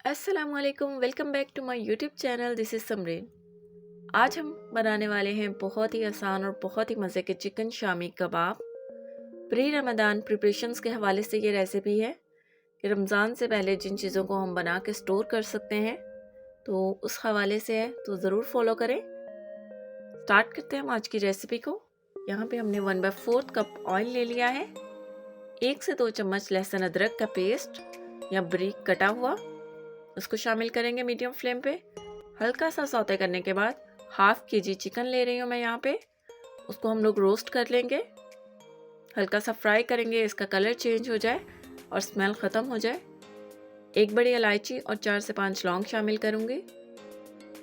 अस्सलामुअलैकुम, welcome back to my YouTube channel. This is Samreen. आज हम बनाने वाले हैं बहुत ही आसान और बहुत ही मज़े के chicken shami kebab. Pre Ramzan preparations के हवाले से ये रेसिपी है कि रमज़ान से पहले जिन चीज़ों को हम बना के स्टोर कर सकते हैं, तो उस हवाले से है, तो ज़रूर फॉलो करें। स्टार्ट करते हैं हम आज की रेसिपी को। यहाँ पे हमने 1/4 कप ऑयल ले लिया है। 1 से 2 चम्मच लहसुन अदरक का पेस्ट या बारीक कटा हुआ, उसको शामिल करेंगे मीडियम फ्लेम पे। हल्का सा सौते करने के बाद हाफ केजी चिकन ले रही हूँ मैं यहाँ पे, उसको हम लोग रोस्ट कर लेंगे। हल्का सा फ्राई करेंगे, इसका कलर चेंज हो जाए और स्मेल ख़त्म हो जाए। 1 बड़ी इलायची और 4 से 5 लौंग शामिल करूँगी।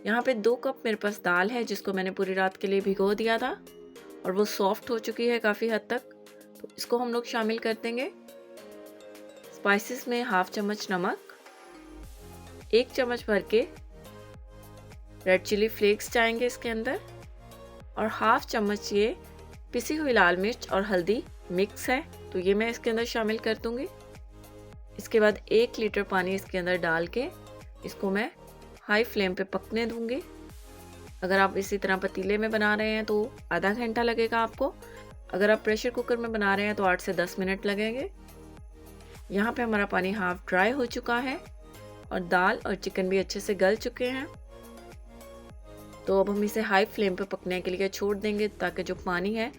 यहाँ पे 2 कप मेरे पास दाल है, जिसको मैंने पूरी रात के लिए भिगो दिया था और वो सॉफ्ट हो चुकी है काफ़ी हद तक, तो इसको हम लोग शामिल कर देंगे। स्पाइसेस में हाफ चम्मच नमक, 1 चम्मच भर के रेड चिली फ्लेक्स जाएंगे इसके अंदर, और हाफ चम्मच ये पिसी हुई लाल मिर्च और हल्दी मिक्स है, तो ये मैं इसके अंदर शामिल कर दूंगी। इसके बाद 1 लीटर पानी इसके अंदर डाल के इसको मैं हाई फ्लेम पे पकने दूंगी। अगर आप इसी तरह पतीले में बना रहे हैं तो आधा घंटा लगेगा आपको। अगर आप प्रेशर कुकर में बना रहे हैं तो 8 से 10 मिनट लगेंगे। यहाँ पे हमारा पानी हाफ ड्राई हो चुका है और दाल और चिकन भी अच्छे से गल चुके हैं। तो अब हम इसे हाई फ्लेम पे पकने के लिए छोड़ देंगे ताकि जो पानी है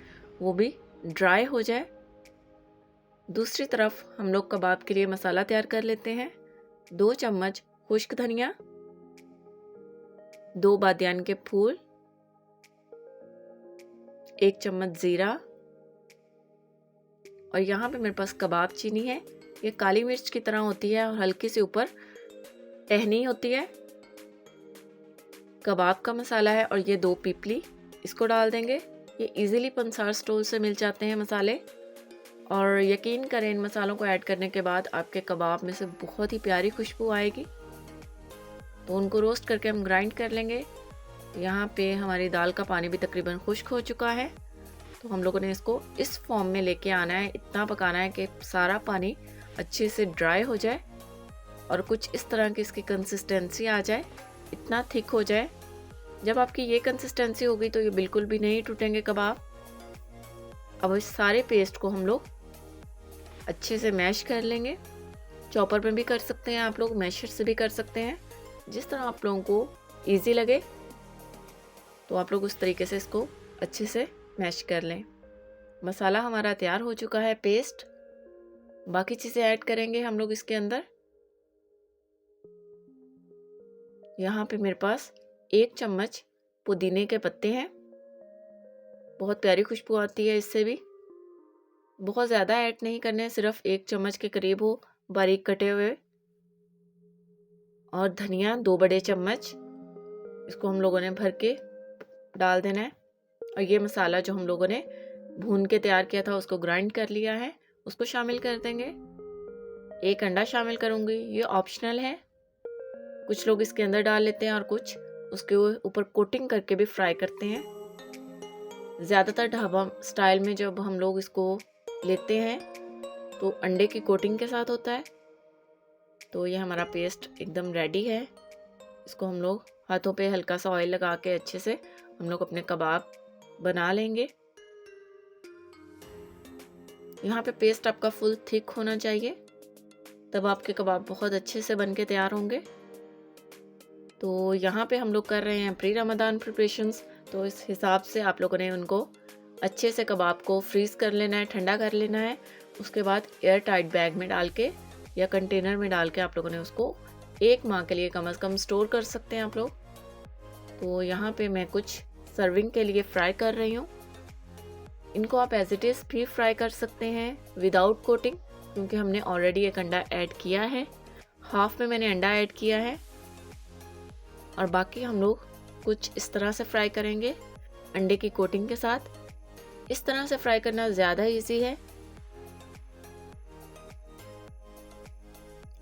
वो भी ड्राई हो जाए। दूसरी तरफ हम लोग कबाब के लिए मसाला तैयार कर लेते हैं। 2 चम्मच खुश्क धनिया, 2 बादियान के फूल, 1 चम्मच ज़ीरा, और यहाँ पे मेरे पास कबाब चीनी है। ये काली मिर्च की तरह होती है और हल्की सी ऊपर टहनी होती है। कबाब का मसाला है और ये 2 पीपली, इसको डाल देंगे। ये इजीली पंसार स्टोर से मिल जाते हैं मसाले, और यकीन करें इन मसालों को ऐड करने के बाद आपके कबाब में से बहुत ही प्यारी खुशबू आएगी। तो उनको रोस्ट करके हम ग्राइंड कर लेंगे। यहाँ पे हमारी दाल का पानी भी तकरीबन खुश्क हो चुका है, तो हम लोगों ने इसको इस फॉर्म में लेके आना है। इतना पकाना है कि सारा पानी अच्छे से ड्राई हो जाए और कुछ इस तरह की इसकी कंसिस्टेंसी आ जाए, इतना थिक हो जाए। जब आपकी ये कंसिस्टेंसी होगी तो ये बिल्कुल भी नहीं टूटेंगे कबाब। अब इस सारे पेस्ट को हम लोग अच्छे से मैश कर लेंगे। चॉपर में भी कर सकते हैं आप लोग, मैशर से भी कर सकते हैं, जिस तरह आप लोगों को इजी लगे तो आप लोग उस तरीके से इसको अच्छे से मैश कर लें। मसाला हमारा तैयार हो चुका है, पेस्ट। बाकी चीज़ें ऐड करेंगे हम लोग इसके अंदर। यहाँ पे मेरे पास 1 चम्मच पुदीने के पत्ते हैं, बहुत प्यारी खुशबू आती है इससे भी। बहुत ज़्यादा ऐड नहीं करने, सिर्फ 1 चम्मच के करीब हो बारीक कटे हुए। और धनिया 2 बड़े चम्मच, इसको हम लोगों ने भर के डाल देना है। और ये मसाला जो हम लोगों ने भून के तैयार किया था, उसको ग्राइंड कर लिया है, उसको शामिल कर देंगे। 1 अंडा शामिल करूँगी, ये ऑप्शनल है। कुछ लोग इसके अंदर डाल लेते हैं और कुछ उसके ऊपर कोटिंग करके भी फ्राई करते हैं। ज़्यादातर ढाबा स्टाइल में जब हम लोग इसको लेते हैं तो अंडे की कोटिंग के साथ होता है। तो ये हमारा पेस्ट एकदम रेडी है। इसको हम लोग हाथों पे हल्का सा ऑयल लगा के अच्छे से हम लोग अपने कबाब बना लेंगे। यहाँ पे पेस्ट आपका फुल थिक होना चाहिए, तब आपके कबाब बहुत अच्छे से बन के तैयार होंगे। तो यहाँ पे हम लोग कर रहे हैं प्री रमज़ान प्रिपरेशंस, तो इस हिसाब से आप लोगों ने उनको अच्छे से कबाब को फ्रीज़ कर लेना है, ठंडा कर लेना है। उसके बाद एयर टाइट बैग में डाल के या कंटेनर में डाल के आप लोगों ने उसको 1 माह के लिए कम से कम स्टोर कर सकते हैं आप लोग। तो यहाँ पे मैं कुछ सर्विंग के लिए फ्राई कर रही हूँ। इनको आप एज इट इज़ भी फ्राई कर सकते हैं विदाउट कोटिंग, क्योंकि हमने ऑलरेडी एक अंडा ऐड किया है। हाफ में मैंने अंडा ऐड किया है और बाकी हम लोग कुछ इस तरह से फ्राई करेंगे अंडे की कोटिंग के साथ। इस तरह से फ्राई करना ज़्यादा इजी है।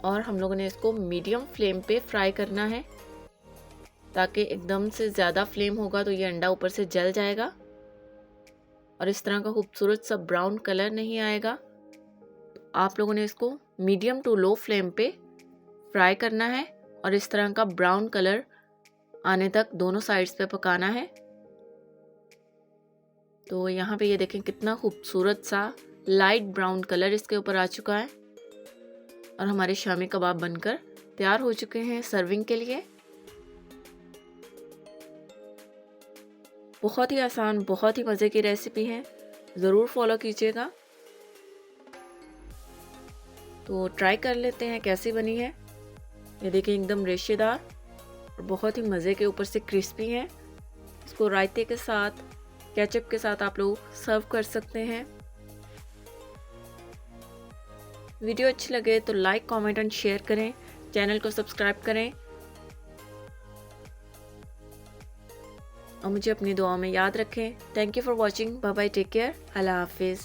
और हम लोगों ने इसको मीडियम फ्लेम पे फ्राई करना है, ताकि एकदम से ज़्यादा फ्लेम होगा तो ये अंडा ऊपर से जल जाएगा और इस तरह का खूबसूरत सा ब्राउन कलर नहीं आएगा। तो आप लोगों ने इसको मीडियम टू लो फ्लेम पे फ्राई करना है और इस तरह का ब्राउन कलर आने तक दोनों साइड्स पे पकाना है। तो यहाँ पे ये देखें कितना खूबसूरत सा लाइट ब्राउन कलर इसके ऊपर आ चुका है और हमारे शामी कबाब बनकर तैयार हो चुके हैं सर्विंग के लिए। बहुत ही आसान, बहुत ही मज़े की रेसिपी है, ज़रूर फॉलो कीजिएगा। तो ट्राई कर लेते हैं कैसी बनी है। ये देखिए एकदम रेशेदार और बहुत ही मज़े के, ऊपर से क्रिस्पी है। इसको रायते के साथ, केचप के साथ आप लोग सर्व कर सकते हैं। वीडियो अच्छी लगे तो लाइक, कमेंट एंड शेयर करें। चैनल को सब्सक्राइब करें और मुझे अपनी दुआओं में याद रखें। Thank you for watching. Bye bye, take care, अल्लाह हाफिज़।